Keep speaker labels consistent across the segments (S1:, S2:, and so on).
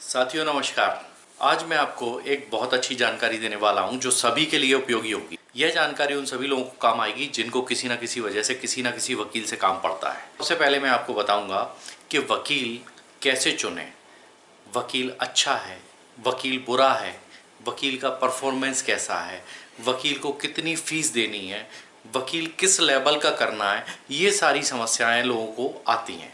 S1: साथियों नमस्कार। आज मैं आपको एक बहुत अच्छी जानकारी देने वाला हूं जो सभी के लिए उपयोगी होगी। यह जानकारी उन सभी लोगों को काम आएगी जिनको किसी न किसी वजह से किसी न किसी वकील से काम पड़ता है। सबसे पहले मैं आपको बताऊंगा कि वकील कैसे चुनें। वकील अच्छा है, वकील बुरा है, वकील का परफॉर्मेंस कैसा है, वकील को कितनी फीस देनी है, वकील किस लेवल का करना है, ये सारी समस्याएं लोगों को आती हैं।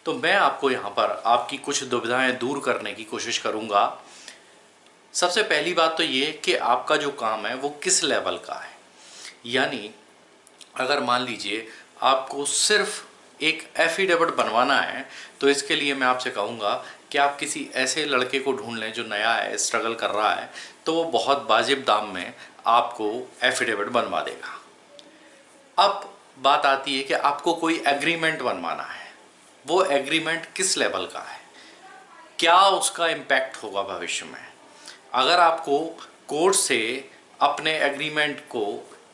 S1: तो मैं आपको यहाँ पर आपकी कुछ दुविधाएं दूर करने की कोशिश करूँगा। सबसे पहली बात तो ये कि आपका जो काम है वो किस लेवल का है। यानी अगर मान लीजिए आपको सिर्फ एक एफिडेविट बनवाना है तो इसके लिए मैं आपसे कहूँगा कि आप किसी ऐसे लड़के को ढूंढ लें जो नया है, स्ट्रगल कर रहा है, तो वो बहुत वाजिब दाम में आपको एफिडेविट बनवा देगा। अब बात आती है कि आपको कोई एग्रीमेंट बनवाना है। वो एग्रीमेंट किस लेवल का है, क्या उसका इम्पैक्ट होगा भविष्य में। अगर आपको कोर्ट से अपने एग्रीमेंट को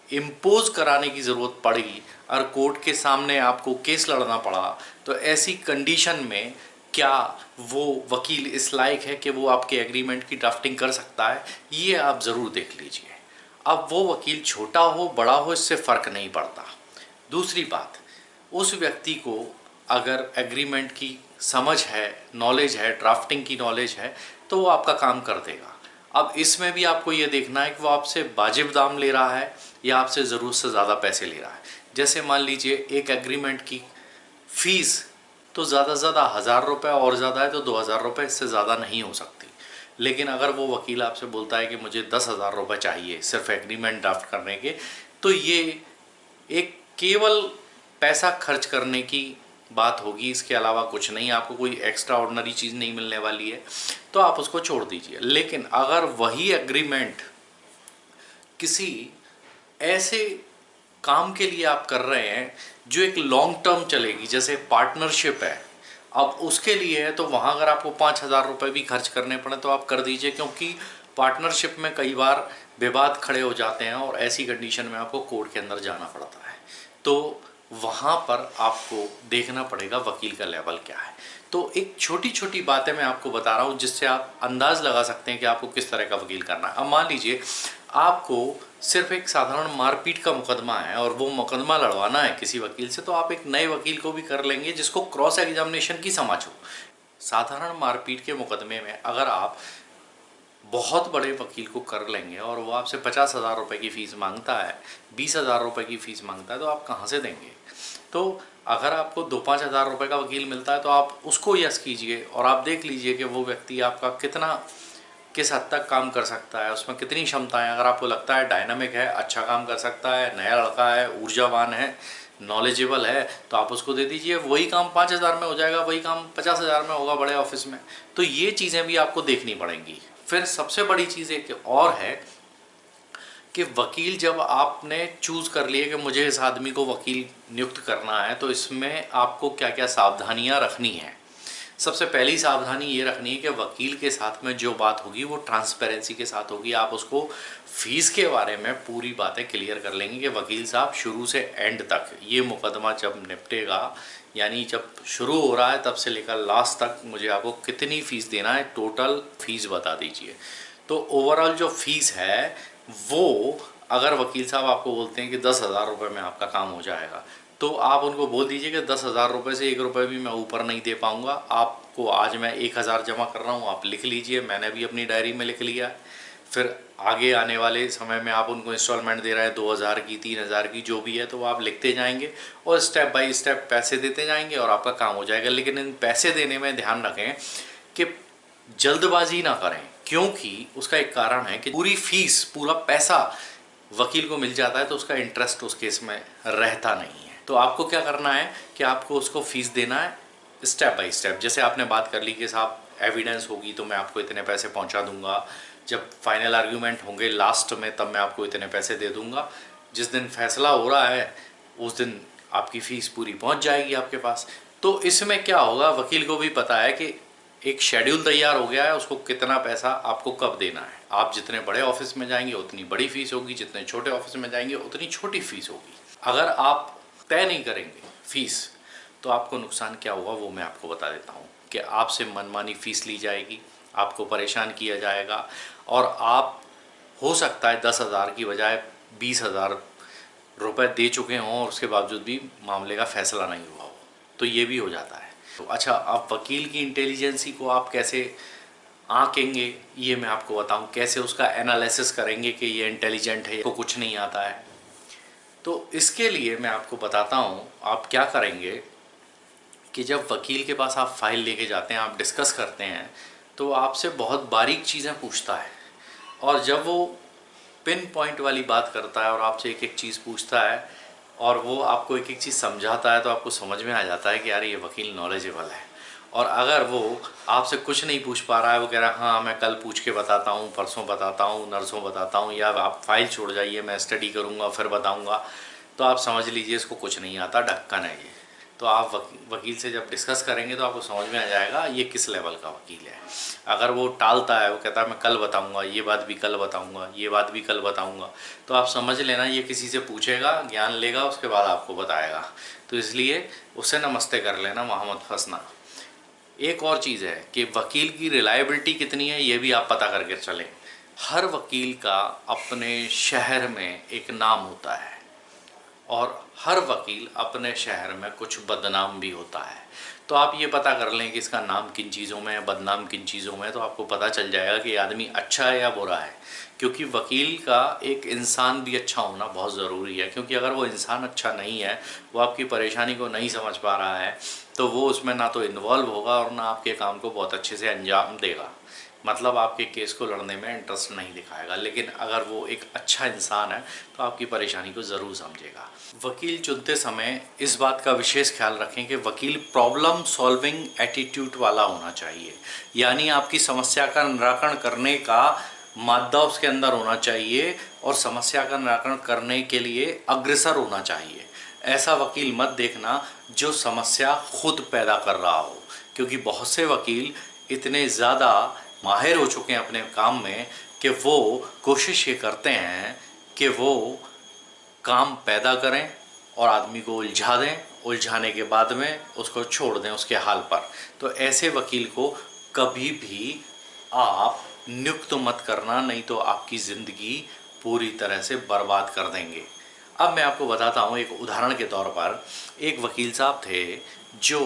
S1: इम्पोज कराने की ज़रूरत पड़ी और कोर्ट के सामने आपको केस लड़ना पड़ा, तो ऐसी कंडीशन में क्या वो वकील इस लायक है कि वो आपके एग्रीमेंट की ड्राफ्टिंग कर सकता है, ये आप ज़रूर देख लीजिए। अब वो वकील छोटा हो बड़ा हो इससे फ़र्क नहीं पड़ता। दूसरी बात, उस व्यक्ति को अगर एग्रीमेंट की समझ है, नॉलेज है, ड्राफ्टिंग की नॉलेज है, तो वो आपका काम कर देगा। अब इसमें भी आपको ये देखना है कि वो आपसे वाजिब दाम ले रहा है या आपसे ज़रूरत से ज़्यादा पैसे ले रहा है। जैसे मान लीजिए एक एग्रीमेंट की फ़ीस तो ज़्यादा से ज़्यादा 1000 रुपये और ज़्यादा है तो 2000 रुपये, इससे ज़्यादा नहीं हो सकती। लेकिन अगर वो वकील आपसे बोलता है कि मुझे 10,000 रुपये चाहिए सिर्फ एग्रीमेंट ड्राफ्ट करने के, तो ये एक केवल पैसा खर्च करने की बात होगी, इसके अलावा कुछ नहीं। आपको कोई एक्स्ट्रा ऑर्डिनरी चीज़ नहीं मिलने वाली है, तो आप उसको छोड़ दीजिए। लेकिन अगर वही एग्रीमेंट किसी ऐसे काम के लिए आप कर रहे हैं जो एक लॉन्ग टर्म चलेगी, जैसे पार्टनरशिप है, अब उसके लिए है, तो वहाँ अगर आपको 5,000 रुपये भी खर्च करने पड़े तो आप कर दीजिए, क्योंकि पार्टनरशिप में कई बार विवाद खड़े हो जाते हैं और ऐसी कंडीशन में आपको कोर्ट के अंदर जाना पड़ता है। तो वहाँ पर आपको देखना पड़ेगा वकील का लेवल क्या है। तो एक छोटी छोटी बातें मैं आपको बता रहा हूँ जिससे आप अंदाज़ लगा सकते हैं कि आपको किस तरह का वकील करना है। अब मान लीजिए आपको सिर्फ एक साधारण मारपीट का मुकदमा है और वो मुकदमा लड़वाना है किसी वकील से, तो आप एक नए वकील को भी कर लेंगे जिसको क्रॉस एग्जामिनेशन की समझ हो। साधारण मारपीट के मुकदमे में अगर आप बहुत बड़े वकील को कर लेंगे और वो आपसे 50,000 रुपये की फ़ीस मांगता है, 20,000 रुपये की फ़ीस मांगता है, तो आप कहाँ से देंगे। तो अगर आपको 2-5 हज़ार रुपये का वकील मिलता है तो आप उसको यस कीजिए और आप देख लीजिए कि वो व्यक्ति आपका किस हद तक काम कर सकता है, उसमें कितनी क्षमता है। अगर आपको लगता है डायनामिक है, अच्छा काम कर सकता है, नया लड़का है, ऊर्जावान है, नॉलेजेबल है, तो आप उसको दे दीजिए। वही काम 5,000 में हो जाएगा, वही काम 50,000 में होगा बड़े ऑफिस में। तो ये चीज़ें भी आपको देखनी पड़ेंगी। फिर सबसे बड़ी चीज़ एक और है कि वकील जब आपने चूज़ कर लिया कि मुझे इस आदमी को वकील नियुक्त करना है, तो इसमें आपको क्या क्या सावधानियां रखनी है। सबसे पहली सावधानी ये रखनी है कि वकील के साथ में जो बात होगी वो ट्रांसपेरेंसी के साथ होगी। आप उसको फीस के बारे में पूरी बातें क्लियर कर लेंगे कि वकील साहब शुरू से एंड तक ये मुकदमा जब निपटेगा, यानी जब शुरू हो रहा है तब से लेकर लास्ट तक, मुझे आपको कितनी फ़ीस देना है, टोटल फ़ीस बता दीजिए। तो ओवरऑल जो फ़ीस है वो अगर वकील साहब आपको बोलते हैं कि 10,000 रुपये में आपका काम हो जाएगा, तो आप उनको बोल दीजिए कि 10,000 रुपये से 1 रुपये भी मैं ऊपर नहीं दे पाऊँगा। आपको आज मैं 1,000 जमा कर रहा हूँ, आप लिख लीजिए, मैंने भी अपनी डायरी में लिख लिया है। फिर आगे आने वाले समय में आप उनको इंस्टॉलमेंट दे रहे हैं 2,000 की, 3,000 की, जो भी है, तो आप लिखते जाएंगे और स्टेप बाय स्टेप पैसे देते जाएंगे और आपका काम हो जाएगा। लेकिन इन पैसे देने में ध्यान रखें कि जल्दबाजी ना करें, क्योंकि उसका एक कारण है कि पूरी फीस, पूरा पैसा वकील को मिल जाता है तो उसका इंटरेस्ट उस केस में रहता नहीं है। तो आपको क्या करना है कि आपको उसको फीस देना है स्टेप बाय स्टेप। जैसे आपने बात कर ली कि साहब एविडेंस होगी तो मैं आपको इतने पैसे पहुंचा दूंगा, जब फाइनल आर्ग्यूमेंट होंगे लास्ट में तब मैं आपको इतने पैसे दे दूंगा, जिस दिन फैसला हो रहा है उस दिन आपकी फ़ीस पूरी पहुंच जाएगी आपके पास। तो इसमें क्या होगा, वकील को भी पता है कि एक शेड्यूल तैयार हो गया है, उसको कितना पैसा आपको कब देना है। आप जितने बड़े ऑफिस में जाएंगे उतनी बड़ी फ़ीस होगी, जितने छोटे ऑफिस में जाएंगे उतनी छोटी फ़ीस होगी। अगर आप तय नहीं करेंगे फ़ीस तो आपको नुकसान क्या होगा वो मैं आपको बता देता हूँ कि आपसे मनमानी फ़ीस ली जाएगी, आपको परेशान किया जाएगा और आप हो सकता है 10,000 की बजाय 20,000 रुपये दे चुके हों और उसके बावजूद भी मामले का फैसला नहीं हुआ हो, तो ये भी हो जाता है। तो अच्छा, अब वकील की इंटेलिजेंसी को आप कैसे आंकेंगे ये मैं आपको बताऊं, कैसे उसका एनालिसिस करेंगे कि ये इंटेलिजेंट है, इसको कुछ नहीं आता है। तो इसके लिए मैं आपको बताता हूँ आप क्या करेंगे कि जब वकील के पास आप फाइल लेके जाते हैं, आप डिस्कस करते हैं, तो आपसे बहुत बारीक चीज़ें पूछता है और जब वो पिन पॉइंट वाली बात करता है और आपसे एक एक चीज़ पूछता है और वो आपको एक एक चीज़ समझाता है, तो आपको समझ में आ जाता है कि यार ये वकील नॉलेजेबल है। और अगर वो आपसे कुछ नहीं पूछ पा रहा है, वो कह रहा है हाँ मैं कल पूछ के बताता हूँ, परसों बताता हूँ, नरसों बताता हूँ, या आप फाइल छोड़ जाइए मैं स्टडी करूँगा फिर बताऊँगा, तो आप समझ लीजिए इसको कुछ नहीं आता, ढक्कन है ये। तो आप वकील से जब डिस्कस करेंगे तो आपको समझ में आ जाएगा ये किस लेवल का वकील है। अगर वो टालता है, वो कहता है मैं कल बताऊंगा, ये बात भी कल बताऊंगा, ये बात भी कल बताऊंगा, तो आप समझ लेना ये किसी से पूछेगा, ज्ञान लेगा, उसके बाद आपको बताएगा। तो इसलिए उससे नमस्ते कर लेना, वहाँ मत फंसना। एक और चीज़ है कि वकील की रिलायबिलिटी कितनी है ये भी आप पता करके चलें। हर वकील का अपने शहर में एक नाम होता है और हर वकील अपने शहर में कुछ बदनाम भी होता है। तो आप ये पता कर लें कि इसका नाम किन चीज़ों में है, बदनाम किन चीज़ों में है, तो आपको पता चल जाएगा कि आदमी अच्छा है या बुरा है। क्योंकि वकील का एक इंसान भी अच्छा होना बहुत ज़रूरी है, क्योंकि अगर वो इंसान अच्छा नहीं है, वो आपकी परेशानी को नहीं समझ पा रहा है, तो वो उसमें ना तो इन्वॉल्व होगा और ना आपके काम को बहुत अच्छे से अंजाम देगा, मतलब आपके केस को लड़ने में इंटरेस्ट नहीं दिखाएगा। लेकिन अगर वो एक अच्छा इंसान है तो आपकी परेशानी को ज़रूर समझेगा। वकील चुनते समय इस बात का विशेष ख्याल रखें कि वकील प्रॉब्लम सॉल्विंग एटीट्यूड वाला होना चाहिए, यानी आपकी समस्या का निराकरण करने का मादा उसके अंदर होना चाहिए और समस्या का निराकरण करने के लिए अग्रसर होना चाहिए। ऐसा वकील मत देखना जो समस्या खुद पैदा कर रहा हो, क्योंकि बहुत से वकील इतने ज़्यादा माहिर हो चुके हैं अपने काम में कि वो कोशिश ये करते हैं कि वो काम पैदा करें और आदमी को उलझा दें, उलझाने के बाद में उसको छोड़ दें उसके हाल पर। तो ऐसे वकील को कभी भी आप नियुक्त मत करना, नहीं तो आपकी ज़िंदगी पूरी तरह से बर्बाद कर देंगे। अब मैं आपको बताता हूँ, एक उदाहरण के तौर पर एक वकील साहब थे जो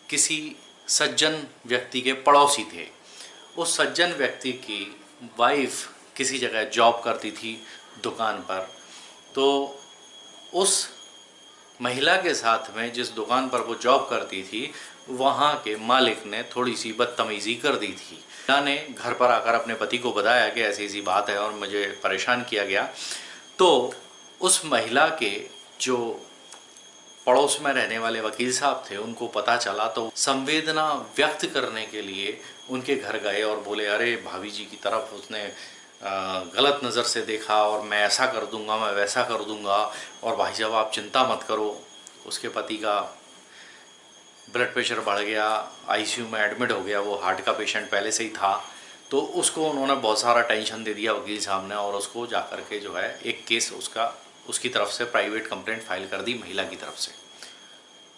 S1: किसी सज्जन व्यक्ति के पड़ोसी थे। उस सज्जन व्यक्ति की वाइफ किसी जगह जॉब करती थी दुकान पर, तो उस महिला के साथ में जिस दुकान पर वो जॉब करती थी, वहाँ के मालिक ने थोड़ी सी बदतमीज़ी कर दी थी। महिला ने घर पर आकर अपने पति को बताया कि ऐसी ऐसी बात है और मुझे परेशान किया गया। तो उस महिला के जो पड़ोस में रहने वाले वकील साहब थे, उनको पता चला, तो संवेदना व्यक्त करने के लिए उनके घर गए और बोले अरे भाभी जी की तरफ उसने गलत नज़र से देखा और मैं ऐसा कर दूंगा, मैं वैसा कर दूंगा, और भाई साहब आप चिंता मत करो। उसके पति का ब्लड प्रेशर बढ़ गया, आईसीयू में एडमिट हो गया, वो हार्ट का पेशेंट पहले से ही था। तो उसको उन्होंने बहुत सारा टेंशन दे दिया वकील साहब ने, और उसको जा कर के जो है एक केस उसकी तरफ से प्राइवेट कंप्लेंट फाइल कर दी महिला की तरफ से।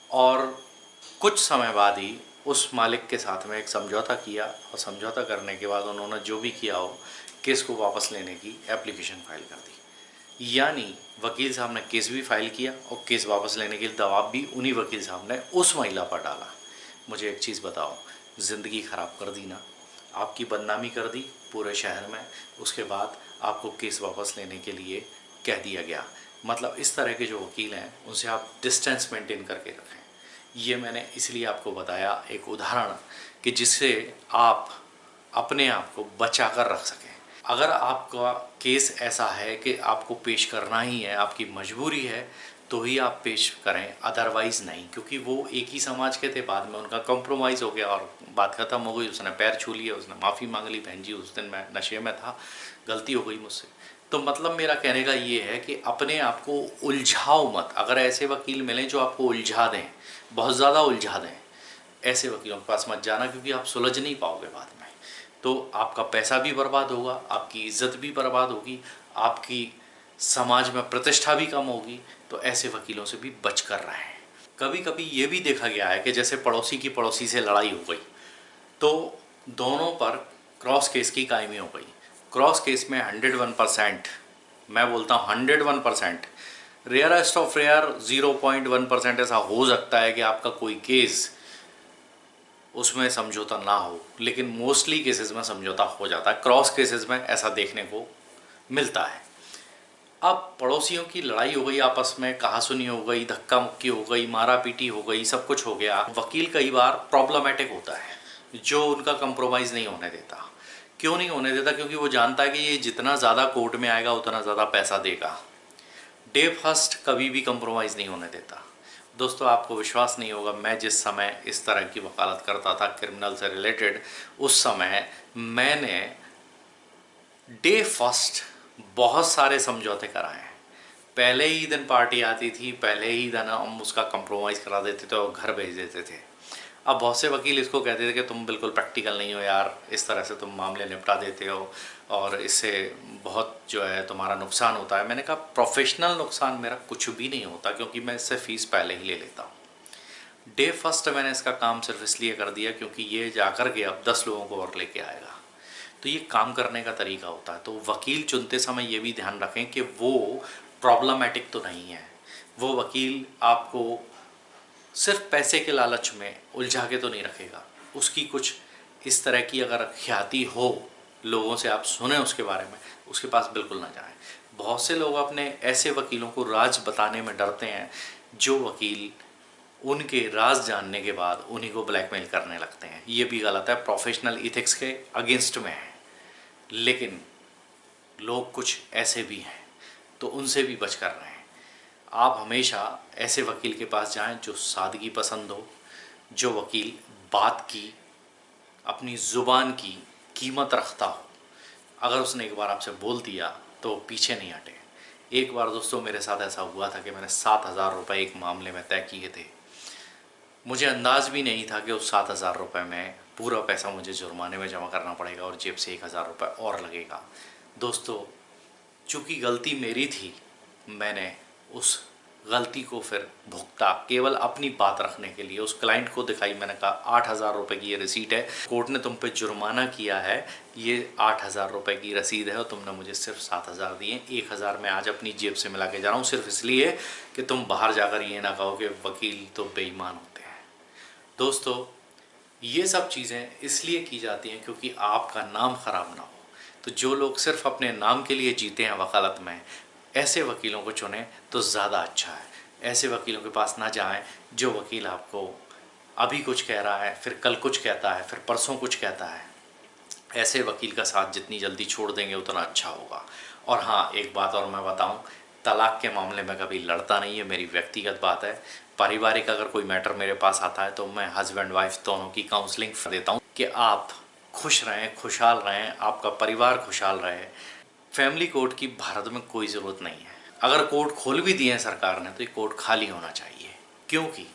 S1: और कुछ समय बाद ही उस मालिक के साथ में एक समझौता किया, और समझौता करने के बाद उन्होंने जो भी किया हो, केस को वापस लेने की एप्लीकेशन फाइल कर दी। यानी वकील साहब ने केस भी फाइल किया और केस वापस लेने के लिए दबाव भी उन्हीं वकील साहब ने उस महिला पर डाला। मुझे एक चीज़ बताओ, ज़िंदगी ख़राब कर दी ना, आपकी बदनामी कर दी पूरे शहर में, उसके बाद आपको केस वापस लेने के लिए कह दिया गया। मतलब इस तरह के जो वकील हैं उनसे आप डिस्टेंस मेंटेन करके रखें। ये मैंने इसलिए आपको बताया एक उदाहरण, कि जिससे आप अपने आप को बचा कर रख सकें। अगर आपका केस ऐसा है कि आपको पेश करना ही है, आपकी मजबूरी है, तो ही आप पेश करें, अदरवाइज़ नहीं। क्योंकि वो एक ही समाज के थे, बाद में उनका कॉम्प्रोमाइज़ हो गया और बात ख़त्म हो गई। उसने पैर छू लिया, उसने माफ़ी मांग ली, बहन जी उस दिन मैं नशे में था, गलती हो गई मुझसे। तो मतलब मेरा कहने का ये है कि अपने आप को उलझाओ मत। अगर ऐसे वकील मिलें जो आपको उलझा दें, बहुत ज़्यादा उलझा दें, ऐसे वकीलों के पास मत जाना, क्योंकि आप सुलझ नहीं पाओगे बाद में। तो आपका पैसा भी बर्बाद होगा, आपकी इज्जत भी बर्बाद होगी, आपकी समाज में प्रतिष्ठा भी कम होगी। तो ऐसे वकीलों से भी बच कर रहें। कभी कभी ये भी देखा गया है कि जैसे पड़ोसी की पड़ोसी से लड़ाई हो गई, तो दोनों पर क्रॉस केस की कायमी हो गई। क्रॉस केस में 101%, मैं बोलता हूँ 101%, रेयरेस्ट ऑफ रेयर 0.1% ऐसा हो सकता है कि आपका कोई केस उसमें समझौता ना हो, लेकिन मोस्टली केसेस में समझौता हो जाता है। क्रॉस केसेस में ऐसा देखने को मिलता है। अब पड़ोसियों की लड़ाई हो गई, आपस में कहासुनी हो गई, धक्का मुक्की हो गई, मारा पीटी हो गई, सब कुछ हो गया। वकील कई बार प्रॉब्लमेटिक होता है, जो उनका कंप्रोमाइज़ नहीं होने देता। क्यों नहीं होने देता? क्योंकि वो जानता है कि ये जितना ज़्यादा कोर्ट में आएगा उतना ज़्यादा पैसा देगा। डे फर्स्ट कभी भी कंप्रोमाइज़ नहीं होने देता। दोस्तों, आपको विश्वास नहीं होगा, मैं जिस समय इस तरह की वकालत करता था क्रिमिनल से रिलेटेड, उस समय मैंने डे फर्स्ट बहुत सारे समझौते कराए हैं। पहले ही दिन पार्टी आती थी, पहले ही दिन हम उसका कंप्रोमाइज़ करा देते थे और घर भेज देते थे। अब बहुत से वकील इसको कहते थे कि तुम बिल्कुल प्रैक्टिकल नहीं हो यार, इस तरह से तुम मामले निपटा देते हो और इससे बहुत जो है तुम्हारा नुकसान होता है। मैंने कहा प्रोफेशनल नुकसान मेरा कुछ भी नहीं होता, क्योंकि मैं इससे फ़ीस पहले ही ले लेता हूँ। डे फर्स्ट मैंने इसका काम सिर्फ इसलिए कर दिया क्योंकि ये जाकर के अब 10 लोगों को और लेके आएगा। तो ये काम करने का तरीका होता है। तो वकील चुनते समय ये भी ध्यान रखें कि वो प्रॉब्लमेटिक तो नहीं है, वो वकील आपको सिर्फ पैसे के लालच में उलझा के तो नहीं रखेगा। उसकी कुछ इस तरह की अगर ख्याति हो, लोगों से आप सुने उसके बारे में, उसके पास बिल्कुल ना जाएं। बहुत से लोग अपने ऐसे वकीलों को राज बताने में डरते हैं, जो वकील उनके राज जानने के बाद उन्हीं को ब्लैकमेल करने लगते हैं। ये भी गलत है, प्रोफेशनल इथिक्स के अगेंस्ट में है। लेकिन लोग कुछ ऐसे भी हैं, तो उनसे भी बच कर रहें। आप हमेशा ऐसे वकील के पास जाएं जो सादगी पसंद हो, जो वकील बात की, अपनी ज़ुबान की कीमत रखता हो। अगर उसने एक बार आपसे बोल दिया तो वो पीछे नहीं हटे। एक बार दोस्तों मेरे साथ ऐसा हुआ था कि मैंने 7,000 रुपये एक मामले में तय किए थे। मुझे अंदाज़ भी नहीं था कि उस 7,000 रुपये में पूरा पैसा मुझे जुर्माने में जमा करना पड़ेगा और जेब से 1,000 रुपये और लगेगा। दोस्तों, चूँकि गलती मेरी थी, मैंने उस गलती को फिर भुगता, केवल अपनी बात रखने के लिए। उस क्लाइंट को दिखाई, मैंने कहा 8,000 रुपये की ये रिसीट है, कोर्ट ने तुम पे जुर्माना किया है, ये 8,000 रुपये की रसीद है और तुमने मुझे सिर्फ 7,000 दिए। 1,000 मैं आज अपनी जेब से मिला के जा रहा हूँ, सिर्फ इसलिए कि तुम बाहर जाकर ये ना कहो कि वकील तो बेईमान होते हैं। दोस्तों, ये सब चीज़ें इसलिए की जाती हैं क्योंकि आपका नाम ख़राब ना हो। तो जो लोग सिर्फ अपने नाम के लिए जीते हैं वकालत में, ऐसे वकीलों को चुनें तो ज़्यादा अच्छा है। ऐसे वकीलों के पास ना जाएं जो वकील आपको अभी कुछ कह रहा है, फिर कल कुछ कहता है, फिर परसों कुछ कहता है। ऐसे वकील का साथ जितनी जल्दी छोड़ देंगे उतना अच्छा होगा। और हाँ, एक बात और मैं बताऊं, तलाक के मामले में कभी लड़ता नहीं है, मेरी व्यक्तिगत बात है। पारिवारिक अगर कोई मैटर मेरे पास आता है तो मैं हस्बैंड वाइफ दोनों की काउंसलिंग देता हूँ कि आप खुश रहें, खुशहाल रहें, आपका परिवार खुशहाल रहे। फैमिली कोर्ट की भारत में कोई ज़रूरत नहीं है। अगर कोर्ट खोल भी दिए हैं सरकार ने तो ये कोर्ट खाली होना चाहिए, क्योंकि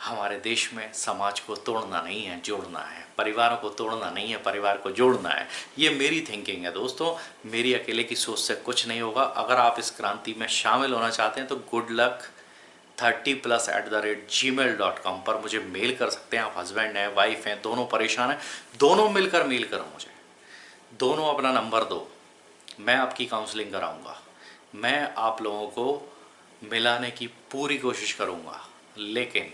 S1: हमारे देश में समाज को तोड़ना नहीं है, जोड़ना है। परिवारों को तोड़ना नहीं है, परिवार को जोड़ना है। ये मेरी थिंकिंग है दोस्तों, मेरी अकेले की सोच से कुछ नहीं होगा। अगर आप इस क्रांति में शामिल होना चाहते हैं तो गुड लक 30plus@gmail.com पर मुझे मेल कर सकते हैं। आप हस्बैंड हैं, वाइफ हैं, दोनों परेशान हैं, दोनों मिलकर मेल करो मुझे, दोनों अपना नंबर दो, मैं आपकी काउंसलिंग कराऊंगा। मैं आप लोगों को मिलाने की पूरी कोशिश करूंगा, लेकिन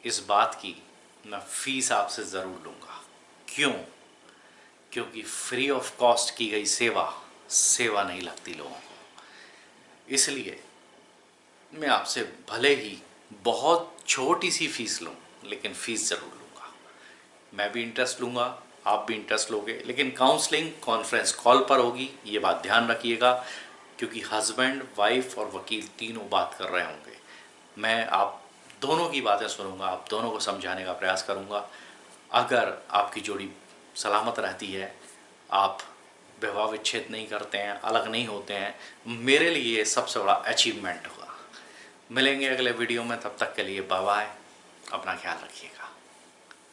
S1: इस बात की मैं फ़ीस आपसे ज़रूर लूँगा। क्यों? क्योंकि फ्री ऑफ कॉस्ट की गई सेवा नहीं लगती लोगों को। इसलिए मैं आपसे भले ही बहुत छोटी सी फ़ीस लूँ, लेकिन फ़ीस ज़रूर लूँगा। मैं भी इंटरेस्ट लूँगा, आप भी इंटरेस्ट लोगे, लेकिन काउंसलिंग कॉन्फ्रेंस कॉल पर होगी, ये बात ध्यान रखिएगा, क्योंकि हस्बैंड, वाइफ और वकील तीनों बात कर रहे होंगे। मैं आप दोनों की बातें सुनूंगा, आप दोनों को समझाने का प्रयास करूंगा। अगर आपकी जोड़ी सलामत रहती है, आप विवाह विच्छेद नहीं करते हैं, अलग नहीं होते हैं, मेरे लिए ये सबसे बड़ा अचीवमेंट होगा। मिलेंगे अगले वीडियो में, तब तक के लिए बाय बाय, अपना ख्याल रखिएगा।